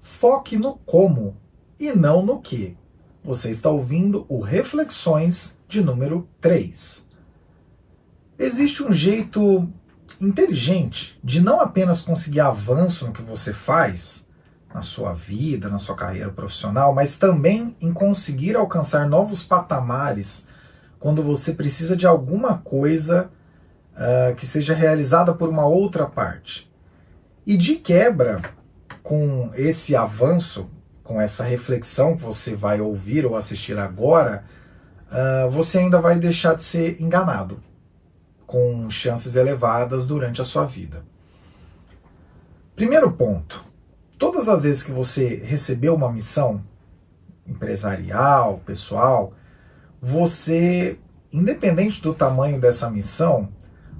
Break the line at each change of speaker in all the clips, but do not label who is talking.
Foque no como e não no que. Você está ouvindo o Reflexões de número 3. Existe um jeito inteligente de não apenas conseguir avanço no que você faz, na sua vida, na sua carreira profissional, mas também em conseguir alcançar novos patamares quando você precisa de alguma coisa que seja realizada por uma outra parte. E de quebra, com esse avanço, com essa reflexão que você vai ouvir ou assistir agora, você ainda vai deixar de ser enganado, com chances elevadas durante a sua vida. Primeiro ponto, todas as vezes que você recebeu uma missão empresarial, pessoal, você, independente do tamanho dessa missão,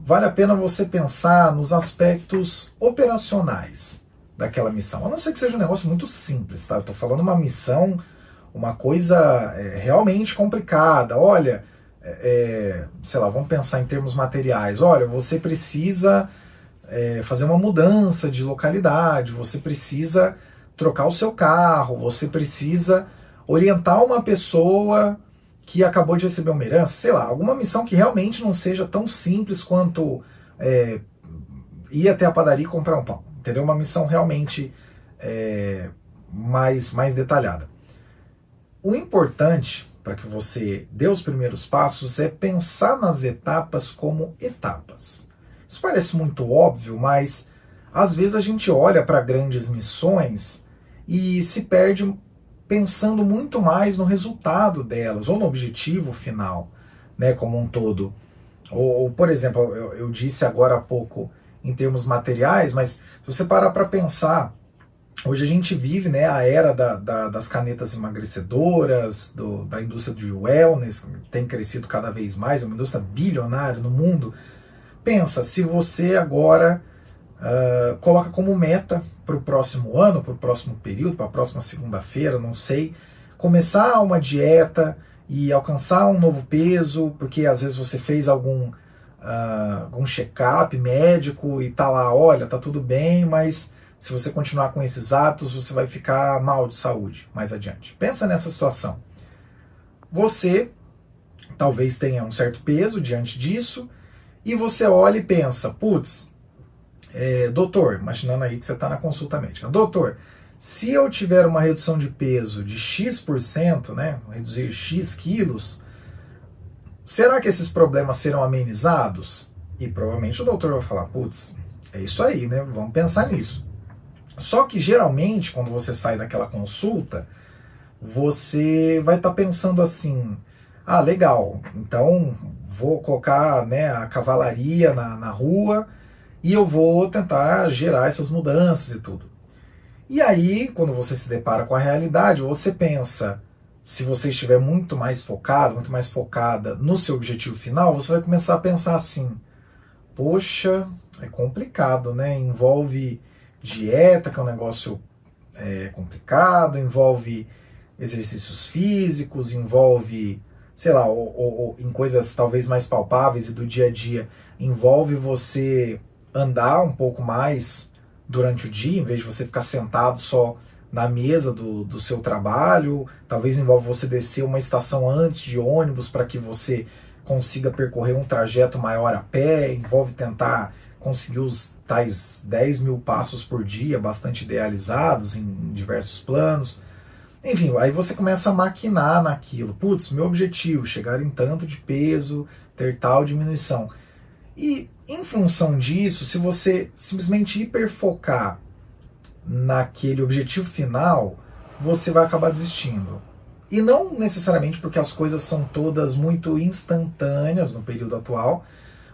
vale a pena você pensar nos aspectos operacionais daquela missão. A não ser que seja um negócio muito simples, tá? Eu estou falando uma missão, uma coisa realmente complicada. Olha, sei lá, vamos pensar em termos materiais. Olha, você precisa fazer uma mudança de localidade, você precisa trocar o seu carro, você precisa orientar uma pessoa que acabou de receber uma herança, sei lá, alguma missão que realmente não seja tão simples quanto ir até a padaria e comprar um pão, entendeu? Uma missão realmente mais detalhada. O importante para que você dê os primeiros passos é pensar nas etapas como etapas. Isso parece muito óbvio, mas às vezes a gente olha para grandes missões e se perde pensando muito mais no resultado delas, ou no objetivo final, né, como um todo. Ou por exemplo, eu disse agora há pouco em termos materiais, mas se você parar para pensar, hoje a gente vive, né, a era das canetas emagrecedoras, da indústria de wellness, que tem crescido cada vez mais, é uma indústria bilionária no mundo. Pensa, se você agora coloca como meta para o próximo ano, para o próximo período, para a próxima segunda-feira, não sei, começar uma dieta e alcançar um novo peso, porque às vezes você fez algum check-up médico e tá lá, olha, tá tudo bem, mas se você continuar com esses hábitos, você vai ficar mal de saúde mais adiante. Pensa nessa situação. Você talvez tenha um certo peso diante disso, e você olha e pensa, putz, doutor, imaginando aí que você está na consulta médica, doutor, se eu tiver uma redução de peso de X%, né, reduzir X quilos, será que esses problemas serão amenizados? E provavelmente o doutor vai falar, putz, é isso aí, né, vamos pensar nisso. Só que geralmente, quando você sai daquela consulta, você vai estar pensando assim, legal, então vou colocar, né, a cavalaria na rua e eu vou tentar gerar essas mudanças e tudo. E aí, quando você se depara com a realidade, você pensa, se você estiver muito mais focado, muito mais focada no seu objetivo final, você vai começar a pensar assim, poxa, é complicado, né? Envolve dieta, que é um negócio complicado, envolve exercícios físicos, envolve, sei lá, ou em coisas talvez mais palpáveis e do dia a dia, envolve você andar um pouco mais durante o dia, em vez de você ficar sentado só na mesa do seu trabalho, talvez envolve você descer uma estação antes de ônibus para que você consiga percorrer um trajeto maior a pé, envolve tentar conseguir os tais 10 mil passos por dia, bastante idealizados em diversos planos. Enfim, aí você começa a maquinar naquilo. Putz, meu objetivo, chegar em tanto de peso, ter tal diminuição. E em função disso, se você simplesmente hiperfocar naquele objetivo final, você vai acabar desistindo. E não necessariamente porque as coisas são todas muito instantâneas no período atual,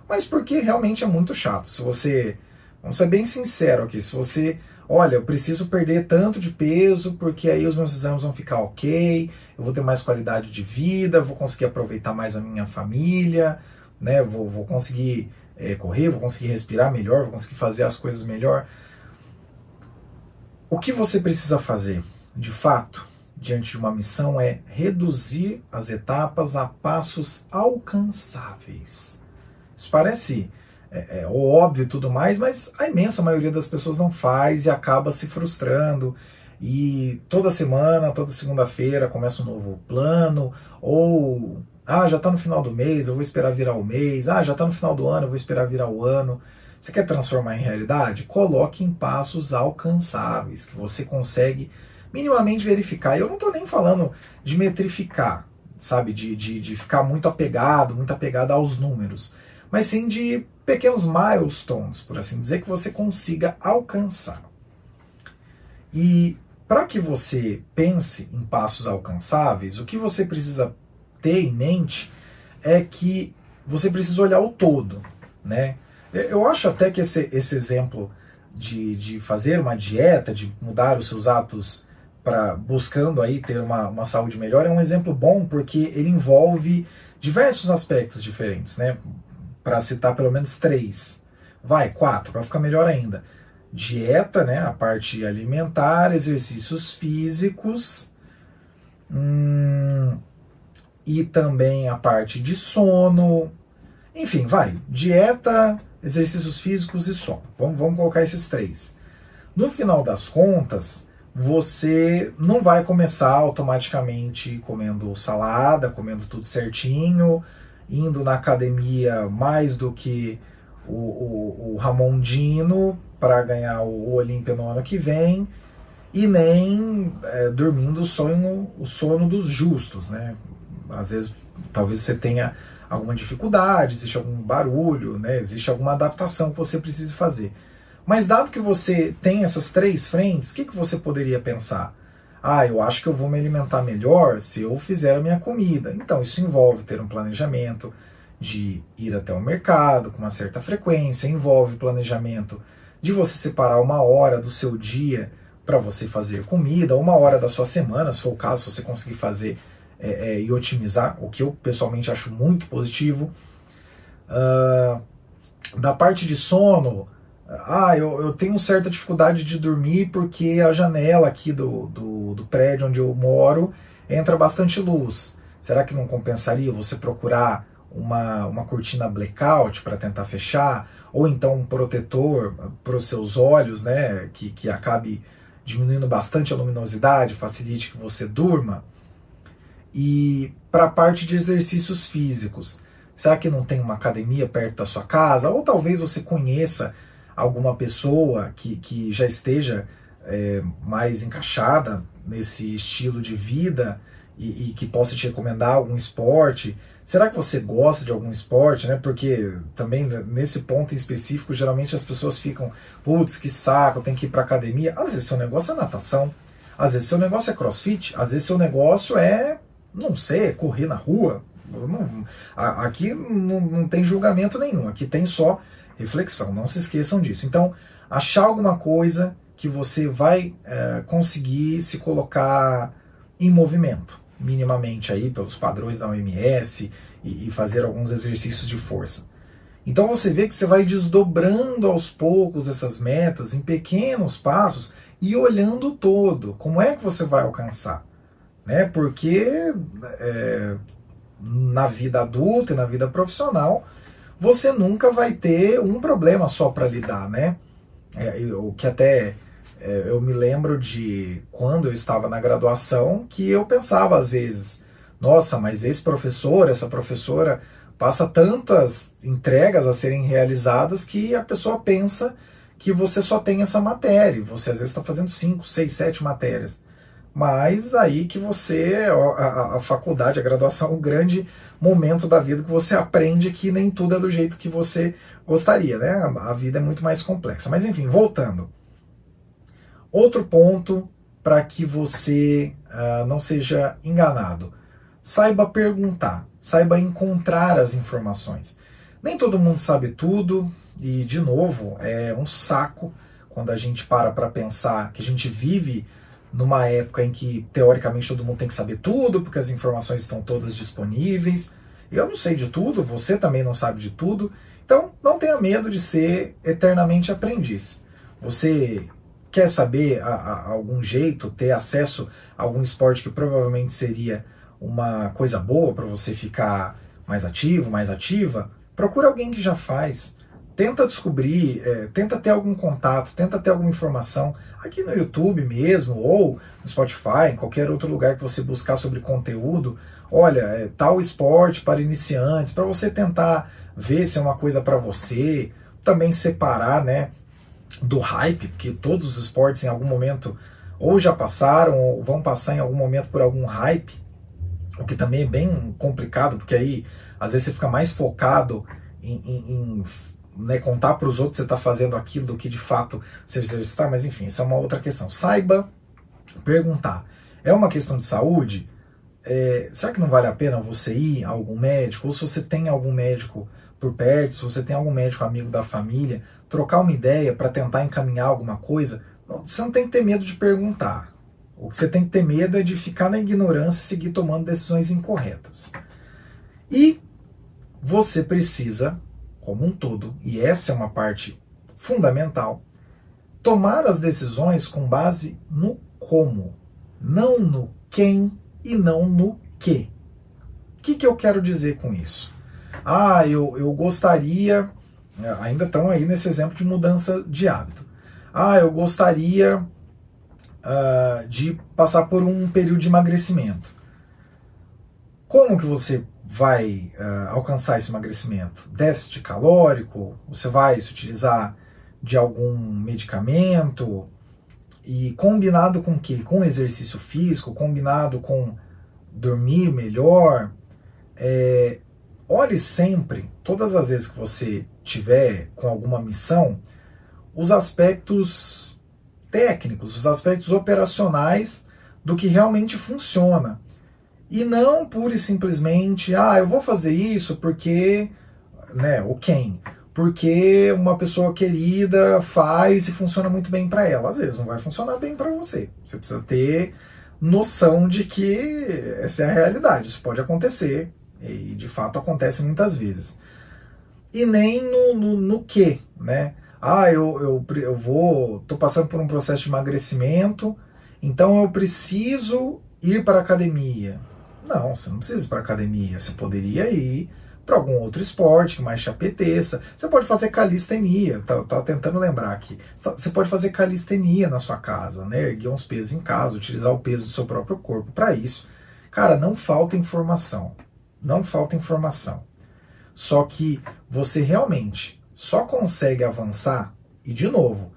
mas porque realmente é muito chato. Se você, vamos ser bem sincero aqui, se você, olha, eu preciso perder tanto de peso porque aí os meus exames vão ficar ok, eu vou ter mais qualidade de vida, vou conseguir aproveitar mais a minha família, né, vou conseguir correr, vou conseguir respirar melhor, vou conseguir fazer as coisas melhor. O que você precisa fazer, de fato, diante de uma missão é reduzir as etapas a passos alcançáveis. Isso parece óbvio e tudo mais, mas a imensa maioria das pessoas não faz e acaba se frustrando e toda semana, toda segunda-feira começa um novo plano, ou já está no final do mês, eu vou esperar virar o mês, já está no final do ano, eu vou esperar virar o ano. Você quer transformar em realidade? Coloque em passos alcançáveis, que você consegue minimamente verificar. E eu não estou nem falando de metrificar, sabe, de ficar muito apegado aos números, mas sim de pequenos milestones, por assim dizer, que você consiga alcançar. E para que você pense em passos alcançáveis, o que você precisa ter em mente é que você precisa olhar o todo, né? Eu acho até que esse exemplo de fazer uma dieta, de mudar os seus hábitos buscando aí ter uma saúde melhor, é um exemplo bom porque ele envolve diversos aspectos diferentes, né? Para citar pelo menos 3, 4, para ficar melhor ainda. Dieta, né? A parte alimentar, exercícios físicos, e também a parte de sono. Enfim, dieta, exercícios físicos e sono. Vamos colocar esses 3. No final das contas, você não vai começar automaticamente comendo salada, comendo tudo certinho, indo na academia mais do que o Ramondino para ganhar o Olímpia no ano que vem, e nem dormindo o sono dos justos, né? Às vezes, talvez você tenha alguma dificuldade, existe algum barulho, né? Existe alguma adaptação que você precise fazer. Mas dado que você tem essas 3 frentes, o que você poderia pensar? Eu acho que eu vou me alimentar melhor se eu fizer a minha comida. Então, isso envolve ter um planejamento de ir até o mercado com uma certa frequência, envolve planejamento de você separar uma hora do seu dia para você fazer comida, ou uma hora da sua semana, se for o caso, se você conseguir fazer e otimizar, o que eu pessoalmente acho muito positivo. Da parte de sono, eu tenho certa dificuldade de dormir porque a janela aqui do prédio onde eu moro entra bastante luz. Será que não compensaria você procurar uma cortina blackout para tentar fechar? Ou então um protetor para os seus olhos, né, que acabe diminuindo bastante a luminosidade, facilite que você durma? E para a parte de exercícios físicos, será que não tem uma academia perto da sua casa? Ou talvez você conheça alguma pessoa que já esteja mais encaixada nesse estilo de vida e que possa te recomendar algum esporte? Será que você gosta de algum esporte, né? Porque também nesse ponto em específico, geralmente as pessoas ficam, putz, que saco, eu tenho que ir para academia. Às vezes seu negócio é natação, às vezes seu negócio é crossfit, às vezes seu negócio não sei, correr na rua. Aqui não tem julgamento nenhum, aqui tem só reflexão, não se esqueçam disso. Então, achar alguma coisa que você vai conseguir se colocar em movimento, minimamente aí pelos padrões da OMS, e fazer alguns exercícios de força. Então você vê que você vai desdobrando aos poucos essas metas em pequenos passos e olhando o todo, como é que você vai alcançar, né? Porque na vida adulta e na vida profissional você nunca vai ter um problema só para lidar, né? O que até eu me lembro de quando eu estava na graduação, que eu pensava às vezes, nossa, mas esse professor, essa professora passa tantas entregas a serem realizadas que a pessoa pensa que você só tem essa matéria, e você às vezes está fazendo 5, 6, 7 matérias. Mas aí que você, a faculdade, a graduação, é um grande momento da vida que você aprende que nem tudo é do jeito que você gostaria, né? A vida é muito mais complexa. Mas enfim, voltando. Outro ponto para que você não seja enganado. Saiba perguntar, saiba encontrar as informações. Nem todo mundo sabe tudo e, de novo, é um saco quando a gente para pensar que a gente vive numa época em que, teoricamente, todo mundo tem que saber tudo, porque as informações estão todas disponíveis. Eu não sei de tudo, você também não sabe de tudo, então não tenha medo de ser eternamente aprendiz. Você quer saber algum jeito, ter acesso a algum esporte que provavelmente seria uma coisa boa para você ficar mais ativo, mais ativa? Procura alguém que já faz. tenta descobrir, tenta ter algum contato, tenta ter alguma informação aqui no YouTube mesmo, ou no Spotify, em qualquer outro lugar que você buscar sobre conteúdo. Olha, tal esporte para iniciantes, para você tentar ver se é uma coisa para você, também separar, né, do hype, porque todos os esportes em algum momento ou já passaram ou vão passar em algum momento por algum hype, o que também é bem complicado, porque aí às vezes você fica mais focado em né, contar para os outros que você está fazendo aquilo do que de fato se exercitar, mas enfim, isso é uma outra questão. Saiba perguntar. É uma questão de saúde? Será que não vale a pena você ir a algum médico? Ou se você tem algum médico por perto, se você tem algum médico amigo da família, trocar uma ideia para tentar encaminhar alguma coisa? Você não tem que ter medo de perguntar. O que você tem que ter medo é de ficar na ignorância e seguir tomando decisões incorretas. E você precisa, como um todo, e essa é uma parte fundamental, tomar as decisões com base no como, não no quem e não no que. O que eu quero dizer com isso? Eu gostaria, ainda estão aí nesse exemplo de mudança de hábito. Eu gostaria de passar por um período de emagrecimento. Como que você vai alcançar esse emagrecimento? Déficit calórico? Você vai se utilizar de algum medicamento? E combinado com o quê? Com exercício físico, combinado com dormir melhor. Olhe sempre, todas as vezes que você tiver com alguma missão, os aspectos técnicos, os aspectos operacionais do que realmente funciona. E não pura e simplesmente, eu vou fazer isso porque, né, o quem? Porque uma pessoa querida faz e funciona muito bem para ela. Às vezes não vai funcionar bem para você. Você precisa ter noção de que essa é a realidade. Isso pode acontecer, e de fato acontece muitas vezes. E nem no que, né? Tô passando por um processo de emagrecimento, então eu preciso ir para a academia. Não, você não precisa ir para a academia. Você poderia ir para algum outro esporte que mais te apeteça. Você pode fazer calistenia. Tava tentando lembrar aqui. Você pode fazer calistenia na sua casa, né? Erguer uns pesos em casa, utilizar o peso do seu próprio corpo para isso. Cara, não falta informação. Não falta informação. Só que você realmente só consegue avançar, e de novo,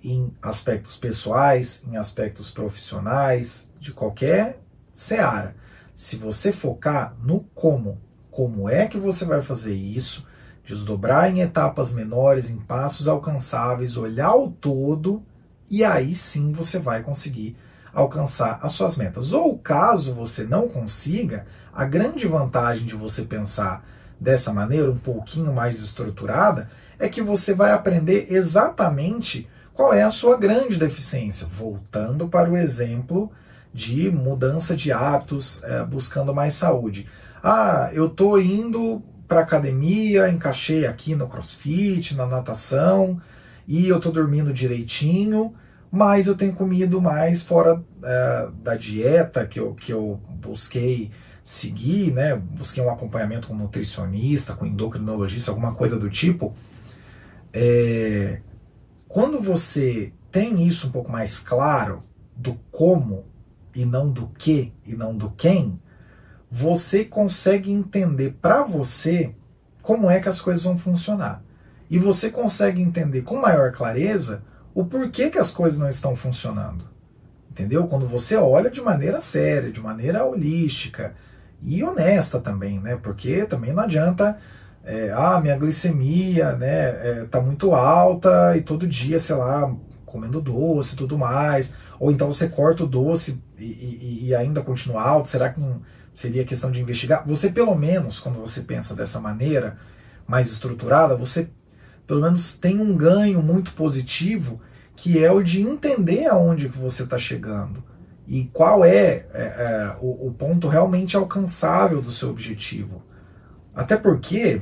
em aspectos pessoais, em aspectos profissionais, de qualquer seara, se você focar no como. Como é que você vai fazer isso? Desdobrar em etapas menores, em passos alcançáveis, olhar o todo, e aí sim você vai conseguir alcançar as suas metas. Ou caso você não consiga, a grande vantagem de você pensar dessa maneira, um pouquinho mais estruturada, é que você vai aprender exatamente qual é a sua grande deficiência. Voltando para o exemplo de mudança de hábitos, buscando mais saúde. Eu estou indo para academia, encaixei aqui no CrossFit, na natação, e eu estou dormindo direitinho, mas eu tenho comido mais fora da dieta que eu busquei seguir, né? Busquei um acompanhamento com um nutricionista, com um endocrinologista, alguma coisa do tipo. Quando você tem isso um pouco mais claro, do como e não do que e não do quem, você consegue entender para você como é que as coisas vão funcionar. E você consegue entender com maior clareza o porquê que as coisas não estão funcionando. Entendeu? Quando você olha de maneira séria, de maneira holística e honesta também, né? Porque também não adianta, minha glicemia, né, tá muito alta e todo dia, sei lá, comendo doce e tudo mais. Ou então você corta o doce e ainda continua alto. Será que não seria questão de investigar? Você, pelo menos, quando você pensa dessa maneira mais estruturada, você pelo menos tem um ganho muito positivo, que é o de entender aonde que você está chegando e qual é o ponto realmente alcançável do seu objetivo. Até porque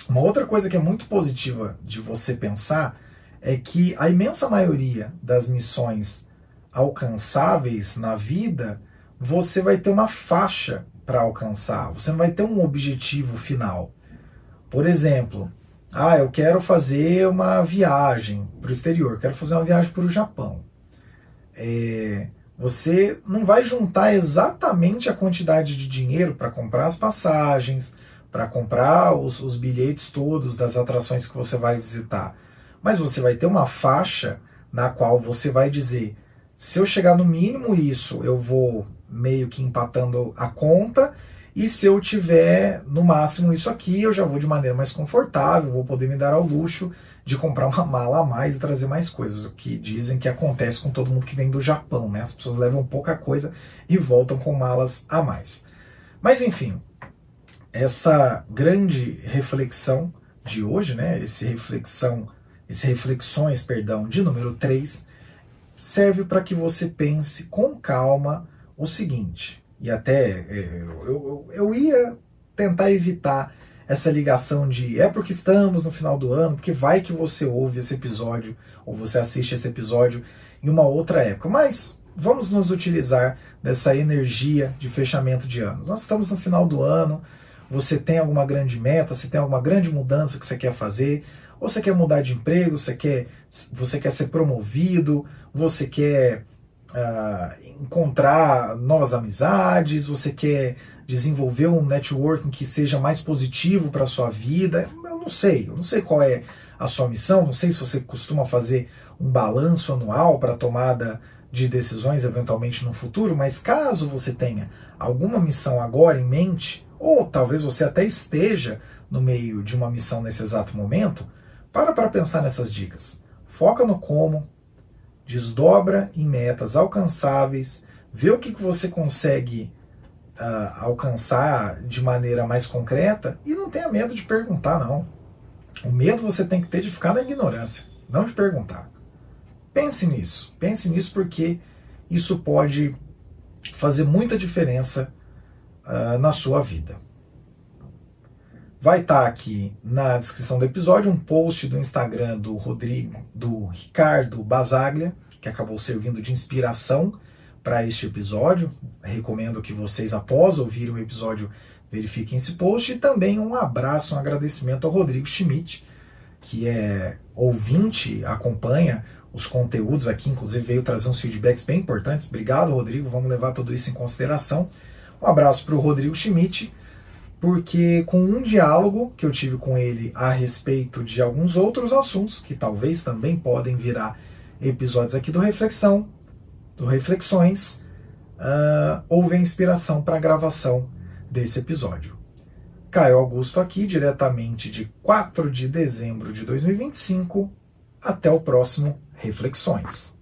uma outra coisa que é muito positiva de você pensar é que a imensa maioria das missões alcançáveis na vida, você vai ter uma faixa para alcançar, você não vai ter um objetivo final. Por exemplo, Ah, eu quero fazer uma viagem para o exterior, quero fazer uma viagem para o Japão. Você não vai juntar exatamente a quantidade de dinheiro para comprar as passagens, para comprar os bilhetes todos das atrações que você vai visitar. Mas você vai ter uma faixa na qual você vai dizer: se eu chegar no mínimo isso, eu vou meio que empatando a conta, e se eu tiver no máximo isso aqui, eu já vou de maneira mais confortável, vou poder me dar ao luxo de comprar uma mala a mais e trazer mais coisas, o que dizem que acontece com todo mundo que vem do Japão, né? As pessoas levam pouca coisa e voltam com malas a mais. Mas enfim, essa grande reflexão de hoje, né? Esse reflexões, de número 3, serve para que você pense com calma o seguinte, e até eu ia tentar evitar essa ligação de é porque estamos no final do ano, porque vai que você ouve esse episódio, ou você assiste esse episódio em uma outra época, mas vamos nos utilizar dessa energia de fechamento de ano. Nós estamos no final do ano, você tem alguma grande meta, você tem alguma grande mudança que você quer fazer, ou você quer mudar de emprego, você quer ser promovido, você quer encontrar novas amizades, você quer desenvolver um networking que seja mais positivo para a sua vida. Eu não sei qual é a sua missão, não sei se você costuma fazer um balanço anual para tomada de decisões eventualmente no futuro, mas caso você tenha alguma missão agora em mente, ou talvez você até esteja no meio de uma missão nesse exato momento, para pensar nessas dicas. Foca no como, desdobra em metas alcançáveis, vê o que você consegue alcançar de maneira mais concreta e não tenha medo de perguntar, não. O medo você tem que ter de ficar na ignorância, não de perguntar. Pense nisso porque isso pode fazer muita diferença na sua vida. Vai estar aqui na descrição do episódio um post do Instagram do Ricardo Basaglia, que acabou servindo de inspiração para este episódio. Recomendo que vocês, após ouvirem o episódio, verifiquem esse post. E também um abraço, um agradecimento ao Rodrigo Schmidt, que é ouvinte, acompanha os conteúdos aqui, inclusive veio trazer uns feedbacks bem importantes. Obrigado, Rodrigo, vamos levar tudo isso em consideração. Um abraço para o Rodrigo Schmidt, porque com um diálogo que eu tive com ele a respeito de alguns outros assuntos, que talvez também podem virar episódios aqui do Reflexões, houve a inspiração para a gravação desse episódio. Caio Augusto aqui, diretamente de 4 de dezembro de 2025. Até o próximo Reflexões.